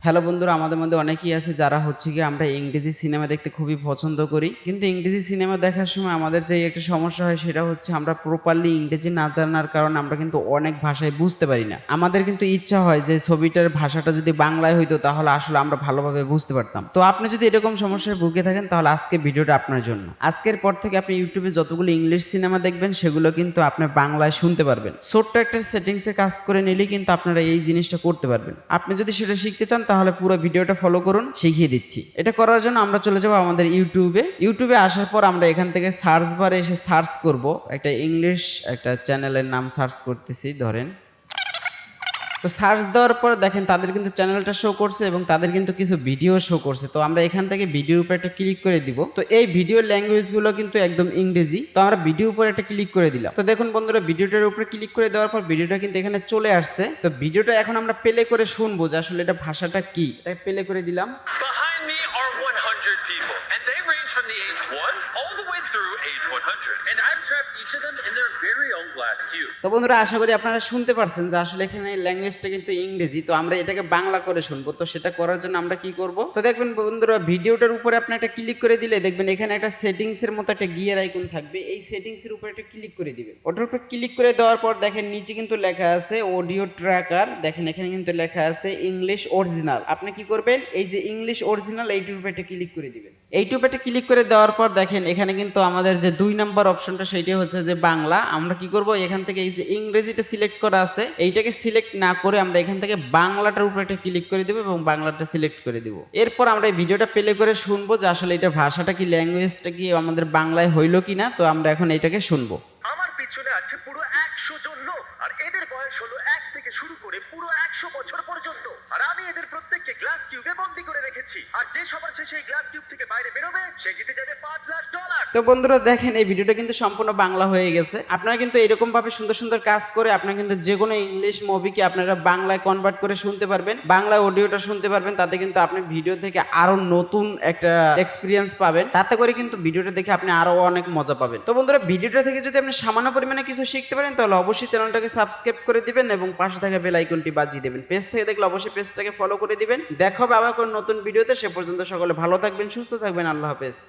Hello বন্ধুরা, আমাদের মধ্যে অনেকেই আছে যারা হচ্ছে কি আমরা ইংরেজি সিনেমা দেখতে খুবই পছন্দ করি, কিন্তু ইংরেজি সিনেমা দেখার সময় আমাদের যে একটা সমস্যা হয় সেটা হচ্ছে আমরা প্রপারলি ইংরেজি না জানার কারণে আমরা কিন্তু অনেক ভাষায় বুঝতে পারি না। আমাদের কিন্তু ইচ্ছা হয় যে ছবিটার ভাষাটা যদি বাংলায় হইতো তাহলে আসলে আমরা ভালোভাবে বুঝতে পারতাম। তো আপনি যদি এরকম সমস্যায় ভুগে থাকেন তাহলে আজকে ভিডিওটা আপনার জন্য। আজকের পর থেকে আপনি ইউটিউবে যতগুলো ইংলিশ সিনেমা দেখবেন সেগুলো কিন্তু আপনি বাংলায় শুনতে পারবেন। ছোট্ট একটা সেটিংসে কাজ করে নিলেই কিন্তু আপনারা এই জিনিসটা করতে পারবেন। আপনি যদি সেটা শিখতে চান তাহলে পুরো ভিডিওটা ফলো করুন, শিখিয়ে দিচ্ছি। এটা করার জন্য আমরা চলে যাব আমাদের ইউটিউবে আসার পর আমরা এখান থেকে সার্চ বারে এসে সার্চ করব একটা ইংলিশ একটা চ্যানেলের নাম সার্চ করতেছি ধরেন। তো সার্চ দেওয়ার পর দেখেন তাদের কিন্তু চ্যানেলটা শো করছে এবং তাদের কিন্তু কিছু ভিডিও শো করছে। তো আমরা এখান থেকে ভিডিওর উপর একটা ক্লিক করে দিব। তো এই ভিডিও ল্যাঙ্গুয়েজগুলো কিন্তু একদম ইংরেজি। তো আমরা ভিডিও উপর একটা ক্লিক করে দিলাম। তো দেখুন বন্ধুরা, ভিডিওটার উপরে ক্লিক করে দেওয়ার পর ভিডিওটা কিন্তু এখানে চলে আসছে। তো ভিডিওটা এখন আমরা প্লে করে শুনবো যে আসলে এটা ভাষাটা কি। এটা প্লে করে দিলাম। Behind me are 100 people, and they range from the age 1 all the way through age 100. And I've trapped each of them in their very own glass cube. তো বন্ধুরা, আশা করি আপনারা শুনতে পারছেন যে আসলে এখানে ল্যাঙ্গুয়েজটা কিন্তু ইংরেজি। তো আমরা এটাকে বাংলা করে শুনবো। তো সেটা করার জন্য আমরা কি করব? তো দেখবেন বন্ধুরা, ভিডিওটার উপরে আপনি একটা ক্লিক করে দিলে দেখবেন এখানে একটা সেটিংস এর মতো একটা গিয়ার আইকন থাকবে। এই সেটিংস এর উপরে একটা ক্লিক করে দিবেন। ওটার উপরে ক্লিক করে দেওয়ার পর দেখেন নিচে কিন্তু লেখা আছে অডিও ট্র্যাকার। দেখেন এখানে কিন্তু লেখা আছে ইংলিশ অরিজিনাল। আপনি কি করবেন? এই যে ইংলিশ অরিজিনাল এইটার উপরে একটা ক্লিক করে দিবেন। এইটার উপরে ক্লিক করে দেওয়ার পর দেখেন এখানে কিন্তু আমাদের যে 2 নাম্বার অপশনটা সেটা হচ্ছে যে বাংলা। আমরা কি করব? এখান থেকে এই যে ইংরেজিটা সিলেক্ট করা আছে এইটাকে সিলেক্ট না করে আমরা এখান থেকে বাংলাটার উপরে একটা ক্লিক করে দেব এবং বাংলাটা সিলেক্ট করে দিব। এরপর আমরা এই ভিডিওটা প্লে করে শুনবো যে আসলে এটা ভাষাটা কি, ল্যাঙ্গুয়েজটা কি আমাদের বাংলায় হইলো কিনা। তো আমরা এখন এইটাকে শুনবো। আমার পিছনে আছে পুরো 100 জন লোক, আর এদের বয়স হলো 1 থেকে শুরু করে পুরো 100 বছর পর্যন্ত। আর আমি এদের প্রত্যেককে গ্লাস কিউবে বন্দী করে রেখেছি, আর যে সবার শেষে এই গ্লাস কিউব থেকে বাইরে বেরোবে সে জিতে যাবে $5,00,000। তো বন্ধুরা দেখেন এই ভিডিওটা কিন্তু সম্পূর্ণ বাংলা হয়ে গেছে। আপনারা কিন্তু এরকম ভাবে সুন্দর সুন্দর কাজ করে আপনারা কিন্তু যে কোনো ইংলিশ মুভিকে আপনারা বাংলায় কনভার্ট করে শুনতে পারবেন, বাংলা অডিওটা শুনতে পারবেন। তাতে কিন্তু আপনি ভিডিও থেকে আরো নতুন একটা এক্সপিরিয়েন্স পাবেন। তাতে করে কিন্তু ভিডিওটা দেখে আপনি আরো অনেক মজা পাবেন। তো বন্ধুরা, ভিডিওটা থেকে যদি আপনি সামান্য পরিমাণে কিছু শিখতে পারেন তাহলে অবশ্যই চ্যানেলটাকে সাবস্ক্রাইব করে দিবেন এবং পাশে থাকা বেল আইকনটি বাজিয়ে দেবেন। পেজ থেকে দেখলে অবশ্যই পেজটাকে ফলো করে দিবেন। দেখা হবে আবার কোনো নতুন ভিডিওতে। সে পর্যন্ত সকলে ভালো থাকবেন, সুস্থ থাকবেন। আল্লাহ হাফেজ।